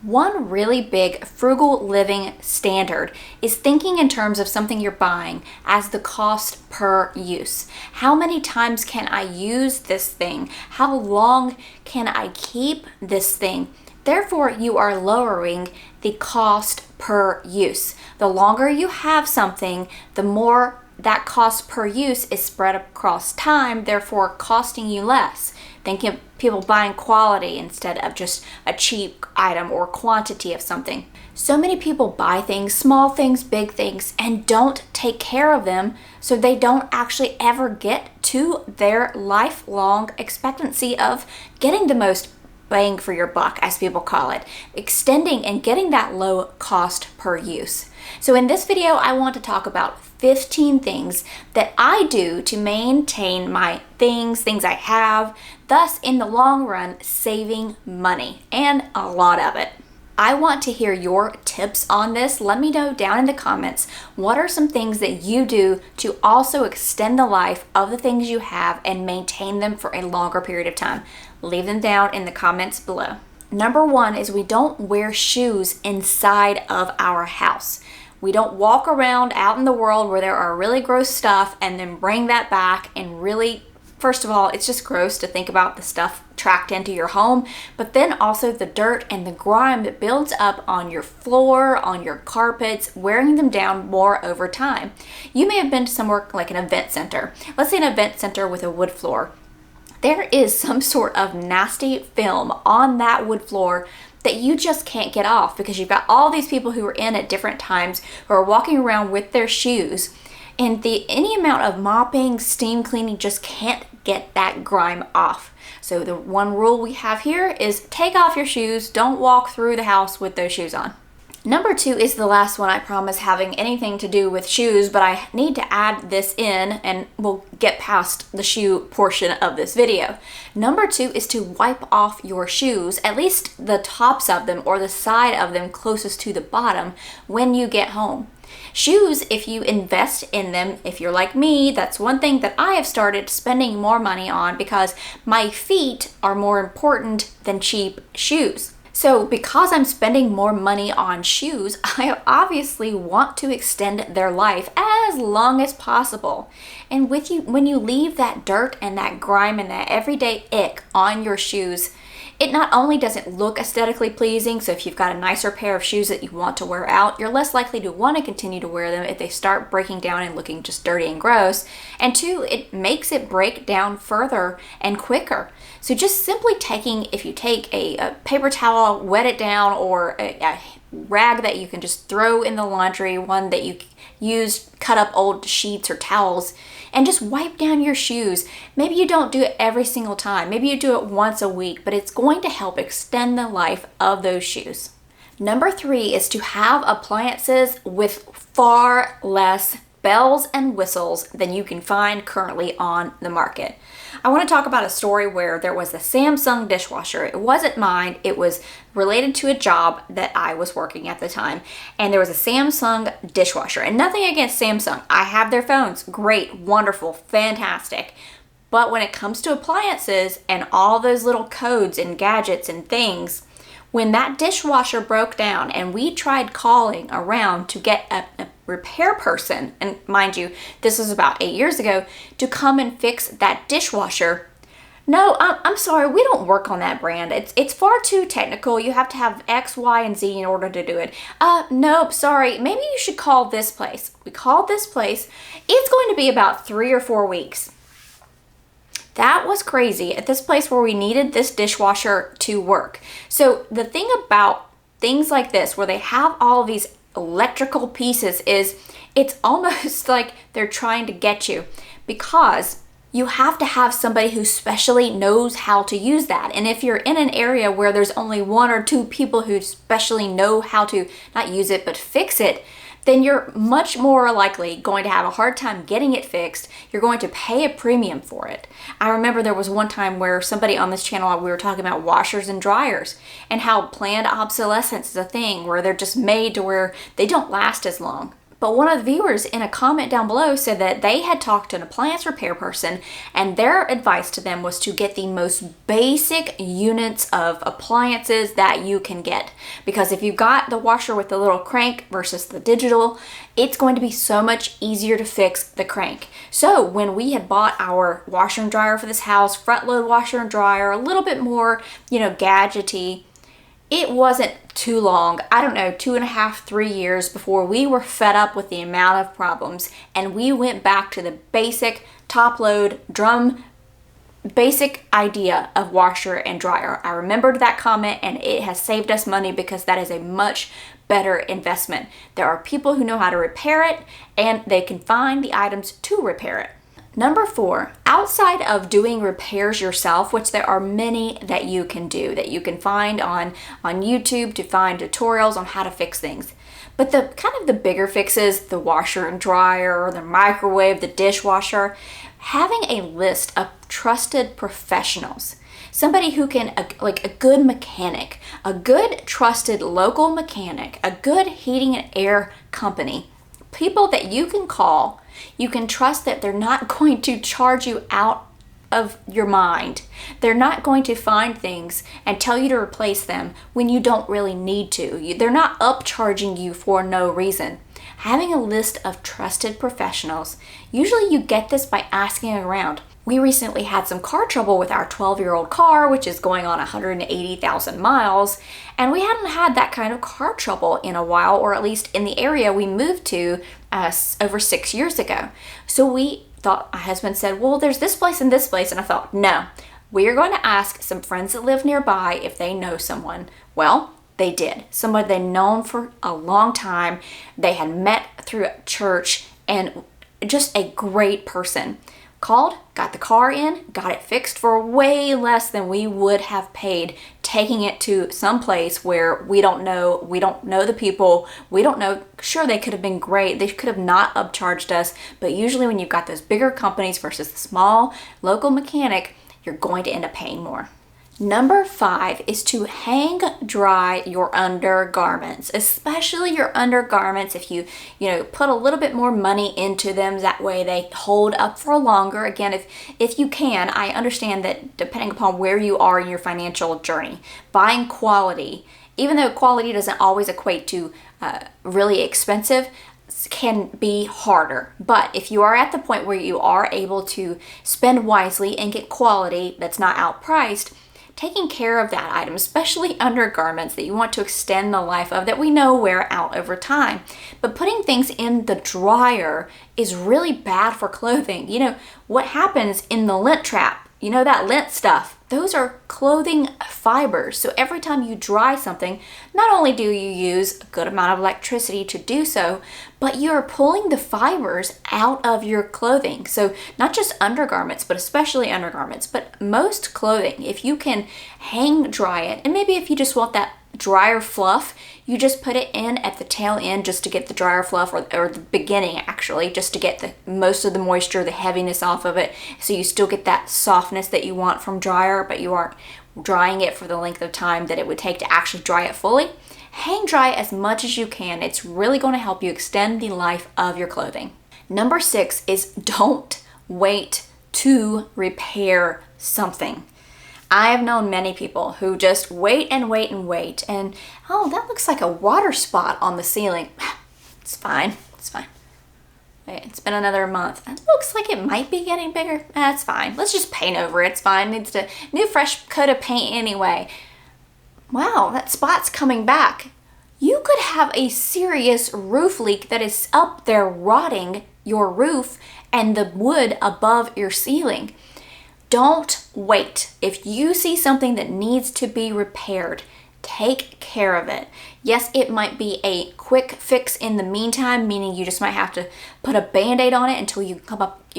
One really big frugal living standard is thinking in terms of something you're buying as the cost per use. How many times can I use this thing? How long can I keep this thing? Therefore, you are lowering the cost per use. The longer you have something, the more that cost per use is spread across time, therefore costing you less. Think of people buying quality instead of just a cheap item or quantity of something. So many people buy things, small things, big things, and don't take care of them, so they don't actually ever get to their lifelong expectancy of getting the most bang for your buck, as people call it, extending and getting that low cost per use. So in this video, I want to talk about 15 things that I do to maintain my things I have, thus in the long run, saving money, and a lot of it. I want to hear your tips on this. Let me know down in the comments, what are some things that you do to also extend the life of the things you have and maintain them for a longer period of time? Leave them down in the comments below. Number one is we don't wear shoes inside of our house. We don't walk around out in the world where there are really gross stuff and then bring that back and really, first of all, it's just gross to think about the stuff tracked into your home, but then also the dirt and the grime that builds up on your floor, on your carpets, wearing them down more over time. You may have been to somewhere like an event center. Let's say an event center with a wood floor. There is some sort of nasty film on that wood floor that you just can't get off because you've got all these people who are in at different times who are walking around with their shoes, and any amount of mopping, steam cleaning just can't get that grime off. So the one rule we have here is take off your shoes. Don't walk through the house with those shoes on. Number two is the last one, I promise, having anything to do with shoes, but I need to add this in and we'll get past the shoe portion of this video. Number two is to wipe off your shoes, at least the tops of them or the side of them closest to the bottom when you get home. Shoes, if you invest in them, if you're like me, that's one thing that I have started spending more money on because my feet are more important than cheap shoes. So because I'm spending more money on shoes, I obviously want to extend their life as long as possible. And when you leave that dirt and that grime and that everyday ick on your shoes, it not only doesn't look aesthetically pleasing, so if you've got a nicer pair of shoes that you want to wear out, you're less likely to want to continue to wear them if they start breaking down and looking just dirty and gross. And two, it makes it break down further and quicker. So just simply if you take a paper towel, wet it down, or a rag that you can just throw in the laundry, one that you use, cut up old sheets or towels, and just wipe down your shoes. Maybe you don't do it every single time. Maybe you do it once a week, but it's going to help extend the life of those shoes. Number three is to have appliances with far less bells and whistles than you can find currently on the market. I want to talk about a story where there was a Samsung dishwasher. It wasn't mine. It was related to a job that I was working at the time. And there was a Samsung dishwasher. And nothing against Samsung. I have their phones. Great, wonderful, fantastic. But when it comes to appliances and all those little codes and gadgets and things, when that dishwasher broke down and we tried calling around to get a repair person, and mind you, this was about 8 years ago, to come and fix that dishwasher. No, I'm sorry, we don't work on that brand. It's far too technical. You have to have X, Y, and Z in order to do it. Nope, sorry, maybe you should call this place. We called this place. It's going to be about 3 or 4 weeks. That was crazy at this place where we needed this dishwasher to work. So the thing about things like this, where they have all of these electrical pieces, is it's almost like they're trying to get you, because you have to have somebody who specially knows how to use that. And if you're in an area where there's only 1 or 2 people who specially know how to not use it but fix it, then you're much more likely going to have a hard time getting it fixed. You're going to pay a premium for it. I remember there was one time where somebody on this channel, we were talking about washers and dryers and how planned obsolescence is a thing where they're just made to where they don't last as long. But one of the viewers in a comment down below said that they had talked to an appliance repair person and their advice to them was to get the most basic units of appliances that you can get. Because if you've got the washer with the little crank versus the digital, it's going to be so much easier to fix the crank. So when we had bought our washer and dryer for this house, front load washer and dryer, a little bit more, gadgety, it wasn't too long, I don't know, 2.5, 3 years before we were fed up with the amount of problems and we went back to the basic top load drum basic idea of washer and dryer. I remembered that comment and it has saved us money because that is a much better investment. There are people who know how to repair it and they can find the items to repair it. Number 4, outside of doing repairs yourself, which there are many that you can do, that you can find on YouTube to find tutorials on how to fix things. But the kind of the bigger fixes, the washer and dryer, the microwave, the dishwasher, having a list of trusted professionals, somebody who can, like a good mechanic, a good trusted local mechanic, a good heating and air company, people that you can call, you can trust that they're not going to charge you out of your mind. They're not going to find things and tell you to replace them when you don't really need to. They're not upcharging you for no reason. Having a list of trusted professionals, usually you get this by asking around. We recently had some car trouble with our 12-year-old car, which is going on 180,000 miles, and we hadn't had that kind of car trouble in a while, or at least in the area we moved to over 6 years ago. So we thought, my husband said, well, there's this place and this place, and I thought, no, we are going to ask some friends that live nearby if they know someone. Well, they did. Somebody they'd known for a long time. They had met through church, and just a great person. Called, got the car in, got it fixed for way less than we would have paid taking it to some place where we don't know the people, we don't know. Sure, they could have been great, they could have not upcharged us, but usually when you've got those bigger companies versus the small local mechanic, you're going to end up paying more. Number 5 is to hang dry your undergarments, especially your undergarments. If you put a little bit more money into them, that way they hold up for longer. Again, if you can, I understand that depending upon where you are in your financial journey, buying quality, even though quality doesn't always equate to really expensive, can be harder. But if you are at the point where you are able to spend wisely and get quality that's not outpriced, taking care of that item, especially undergarments that you want to extend the life of, that we know wear out over time. But putting things in the dryer is really bad for clothing. What happens in the lint trap, that lint stuff, those are clothing fibers. So every time you dry something, not only do you use a good amount of electricity to do so, but you're pulling the fibers out of your clothing. So not just undergarments, but especially undergarments, but most clothing, if you can hang dry it, and maybe if you just want that dryer fluff, you just put it in at the tail end just to get the dryer fluff, or the beginning actually, just to get the most of the moisture, the heaviness off of it, so you still get that softness that you want from dryer, but you aren't drying it for the length of time that it would take to actually dry it fully. Hang dry as much as you can. It's really going to help you extend the life of your clothing. Number 6 is don't wait to repair something. I have known many people who just wait and wait and wait, and oh, that looks like a water spot on the ceiling. It's fine. Wait, it's been another month. It looks like it might be getting bigger. That's fine. Let's just paint over it. It's fine. Needs a new fresh coat of paint anyway. Wow, that spot's coming back. You could have a serious roof leak that is up there rotting your roof and the wood above your ceiling. Don't wait. If you see something that needs to be repaired, take care of it. Yes, it might be a quick fix in the meantime, meaning you just might have to put a band-aid on it until you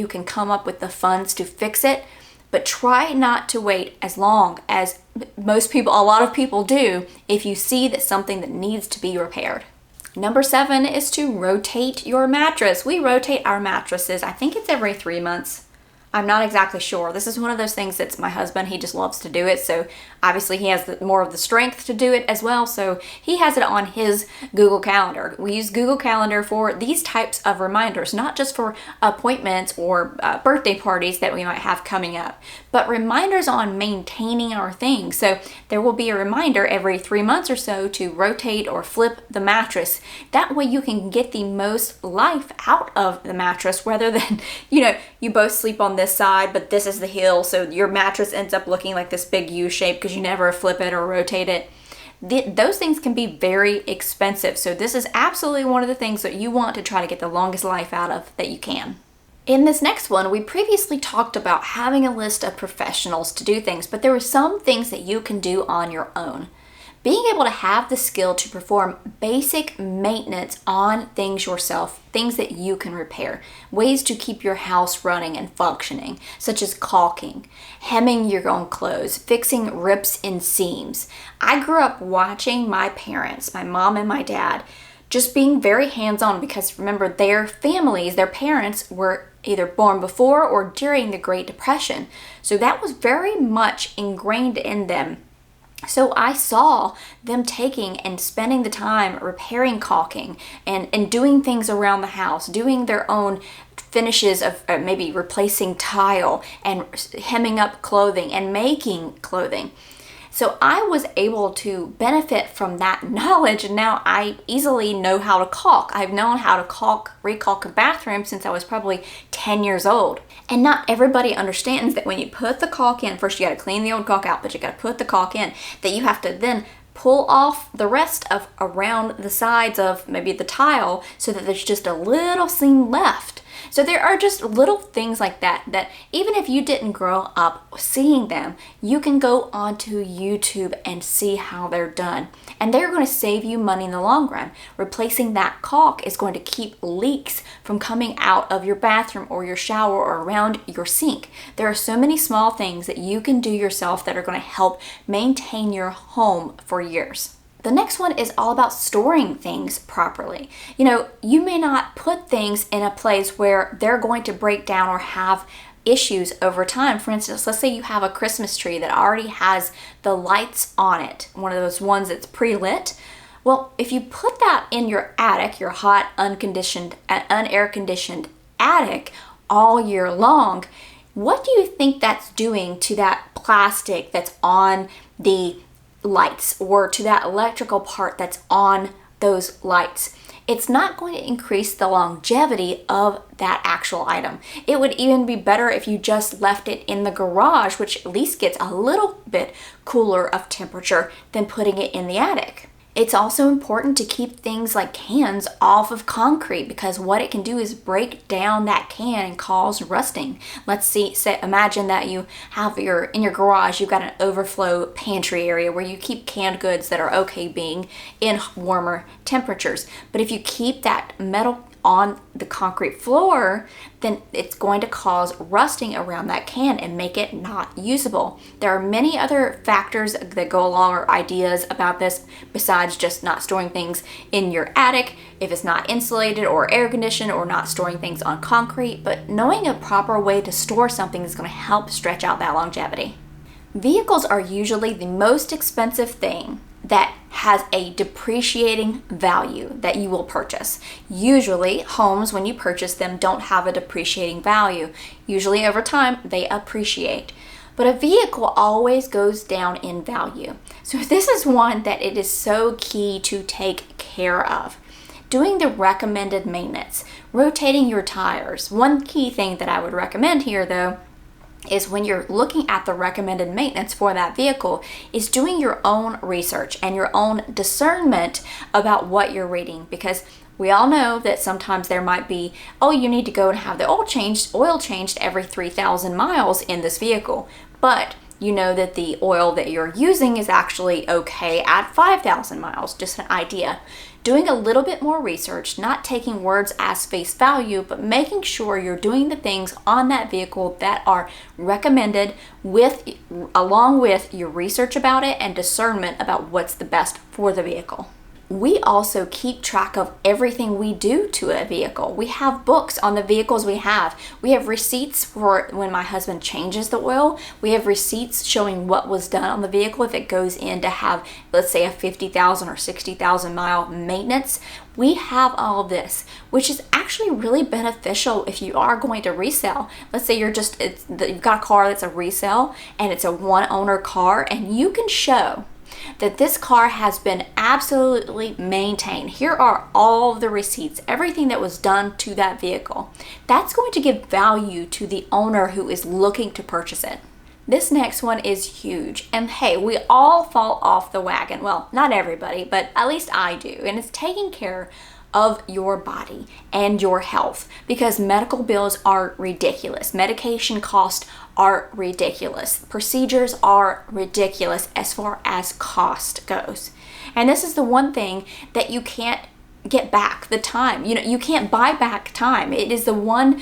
can come up with the funds to fix it. But try not to wait as long as a lot of people do if you see that something that needs to be repaired. Number 7 is to rotate your mattress. We rotate our mattresses. I think it's every 3 months. I'm not exactly sure. This is one of those things that's my husband, he just loves to do it, so Obviously, he has more of the strength to do it as well, so he has it on his Google Calendar. We use Google Calendar for these types of reminders, not just for appointments or birthday parties that we might have coming up, but reminders on maintaining our things. So there will be a reminder every 3 months or so to rotate or flip the mattress. That way you can get the most life out of the mattress, rather than, you both sleep on this side, but this is the heel, so your mattress ends up looking like this big U shape because you never flip it or rotate it. Those things can be very expensive. So this is absolutely one of the things that you want to try to get the longest life out of that you can. In this next one, we previously talked about having a list of professionals to do things, but there are some things that you can do on your own. Being able to have the skill to perform basic maintenance on things yourself, things that you can repair, ways to keep your house running and functioning, such as caulking, hemming your own clothes, fixing rips in seams. I grew up watching my parents, my mom and my dad, just being very hands-on, because remember, their families, their parents were either born before or during the Great Depression. So that was very much ingrained in them. So I saw them taking and spending the time repairing caulking and doing things around the house, doing their own finishes of maybe replacing tile and hemming up clothing and making clothing. So I was able to benefit from that knowledge, and now I easily know how to caulk. I've known how to recaulk a bathroom since I was probably 10 years old. And not everybody understands that when you put the caulk in, first you got to clean the old caulk out, but you got to put the caulk in, that you have to then pull off the rest of around the sides of maybe the tile so that there's just a little seam left. So there are just little things like that even if you didn't grow up seeing them, you can go onto YouTube and see how they're done. And they're going to save you money in the long run. Replacing that caulk is going to keep leaks from coming out of your bathroom or your shower or around your sink. There are so many small things that you can do yourself that are going to help maintain your home for years. The next one is all about storing things properly. You may not put things in a place where they're going to break down or have issues over time. For instance, let's say you have a Christmas tree that already has the lights on it, one of those ones that's pre-lit. Well, if you put that in your attic, your hot, unair conditioned attic all year long, what do you think that's doing to that plastic that's on the lights or to that electrical part that's on those lights? It's not going to increase the longevity of that actual item. It would even be better if you just left it in the garage, which at least gets a little bit cooler of temperature than putting it in the attic. It's also important to keep things like cans off of concrete, because what it can do is break down that can and cause rusting. Imagine that you have in your garage, you've got an overflow pantry area where you keep canned goods that are okay being in warmer temperatures. But if you keep that metal on the concrete floor, then it's going to cause rusting around that can and make it not usable. There are many other factors that go along, or ideas about this, besides just not storing things in your attic if it's not insulated or air conditioned, or not storing things on concrete. But knowing a proper way to store something is going to help stretch out that longevity. Vehicles are usually the most expensive thing that has a depreciating value that you will purchase. Usually, homes, when you purchase them, don't have a depreciating value. Usually, over time, they appreciate. But a vehicle always goes down in value. So this is one that it is so key to take care of. Doing the recommended maintenance, rotating your tires. One key thing that I would recommend here, though, is when you're looking at the recommended maintenance for that vehicle, is doing your own research and your own discernment about what you're reading. Because we all know that sometimes there might be, you need to go and have the oil changed every 3,000 miles in this vehicle. But you know that the oil that you're using is actually okay at 5,000 miles, just an idea. Doing a little bit more research, not taking words as face value, but making sure you're doing the things on that vehicle that are recommended along with your research about it and discernment about what's the best for the vehicle. We also keep track of everything we do to a vehicle. We have books on the vehicles we have. We have receipts for when my husband changes the oil. We have receipts showing what was done on the vehicle if it goes in to have, let's say, a 50,000 or 60,000 mile maintenance. We have all of this, which is actually really beneficial if you are going to resell. Let's say you've got a car that's a resale and it's a one owner car, and you can show that this car has been absolutely maintained. Here are all the receipts, everything that was done to that vehicle. That's going to give value to the owner who is looking to purchase it. This next one is huge. And hey, we all fall off the wagon. Well, not everybody, but at least I do. And it's taking care of your body and your health, because medical bills are ridiculous. Medication costs are ridiculous. Procedures are ridiculous as far as cost goes. And this is the one thing that you can't get back, the time. You can't buy back time. It is the one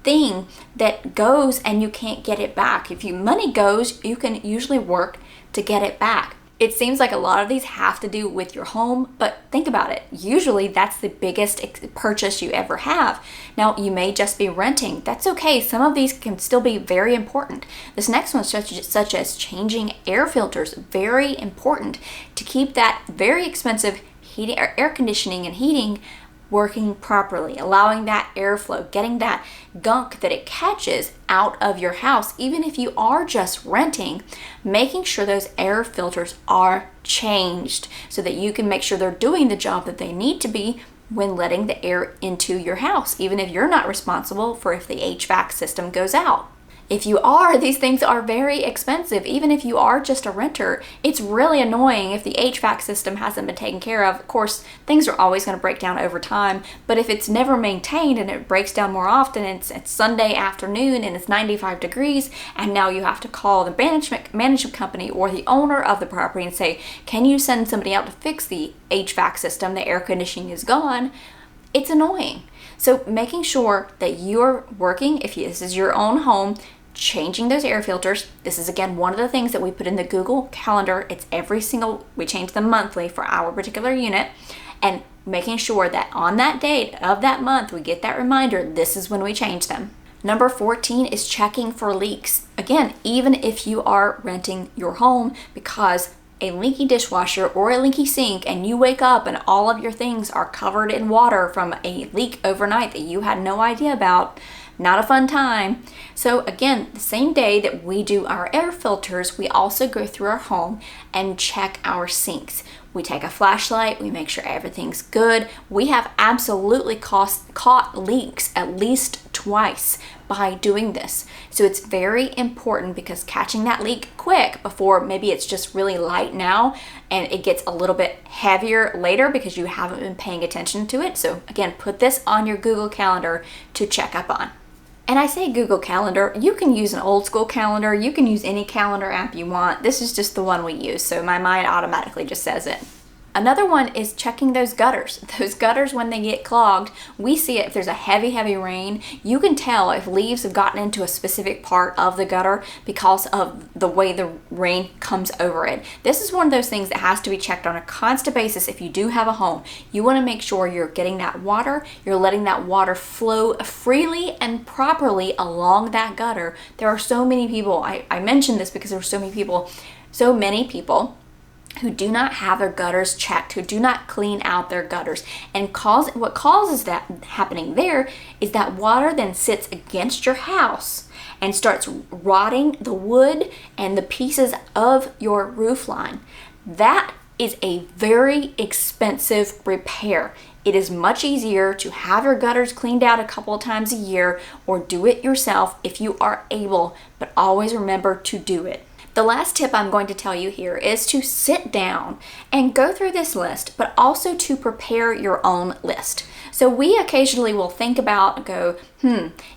thing that goes and you can't get it back. If money goes, you can usually work to get it back. It seems like a lot of these have to do with your home, but think about it. Usually that's the biggest purchase you ever have. Now, you may just be renting. That's okay. Some of these can still be very important. This next one, such as changing air filters, very important to keep that very expensive heating or air conditioning and heating working properly, allowing that airflow, getting that gunk that it catches out of your house. Even if you are just renting, making sure those air filters are changed so that you can make sure they're doing the job that they need to be when letting the air into your house, even if you're not responsible for if the HVAC system goes out. If you are, these things are very expensive. Even if you are just a renter, it's really annoying if the HVAC system hasn't been taken care of. Of course, things are always going to break down over time, but if it's never maintained and it breaks down more often, it's Sunday afternoon and it's 95 degrees, and now you have to call the management company or the owner of the property and say, can you send somebody out to fix the HVAC system? The air conditioning is gone. It's annoying. So making sure that you're working, if this is your own home, changing those air filters. This is again one of the things that we put in the Google Calendar. It's we change them monthly for our particular unit, and making sure that on that date of that month we get that reminder, this is when we change them. Number 14 is checking for leaks. Again, even if you are renting your home, because a leaky dishwasher or a leaky sink and you wake up and all of your things are covered in water from a leak overnight that you had no idea about, not a fun time. So again, the same day that we do our air filters, we also go through our home and check our sinks. We take a flashlight, we make sure everything's good. We have absolutely caught leaks at least twice by doing this. So it's very important, because catching that leak quick before maybe it's just really light now and it gets a little bit heavier later because you haven't been paying attention to it. So again, put this on your Google Calendar to check up on. And I say Google Calendar, you can use an old school calendar, you can use any calendar app you want. This is just the one we use, so my mind automatically just says it. Another one is checking those gutters. Those gutters, when they get clogged, we see it if there's a heavy rain. You can tell if leaves have gotten into a specific part of the gutter because of the way the rain comes over it. This is one of those things that has to be checked on a constant basis if you do have a home. You want to make sure you're getting that water, you're letting that water flow freely and properly along that gutter. There are so many people, I mentioned this because there are so many people who do not have their gutters checked, who do not clean out their gutters. And what causes that happening there is that water then sits against your house and starts rotting the wood and the pieces of your roof line. That is a very expensive repair. It is much easier to have your gutters cleaned out a couple of times a year, or do it yourself if you are able, but always remember to do it. The last tip I'm going to tell you here is to sit down and go through this list, but also to prepare your own list. So we occasionally will think about and go,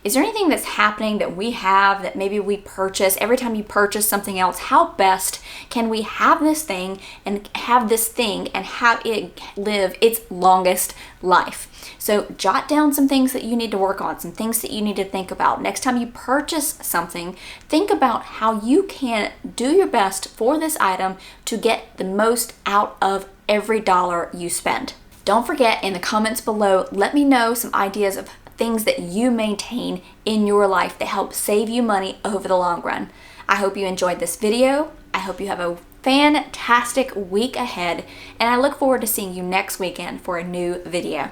is there anything that's happening that we have that maybe we purchase? Every time you purchase something else, how best can we have this thing and have it live its longest life? So jot down some things that you need to work on, some things that you need to think about. Next time you purchase something, think about how you can do your best for this item to get the most out of every dollar you spend. Don't forget, in the comments below, let me know some ideas of things that you maintain in your life that help save you money over the long run. I hope you enjoyed this video. I hope you have a fantastic week ahead, and I look forward to seeing you next weekend for a new video.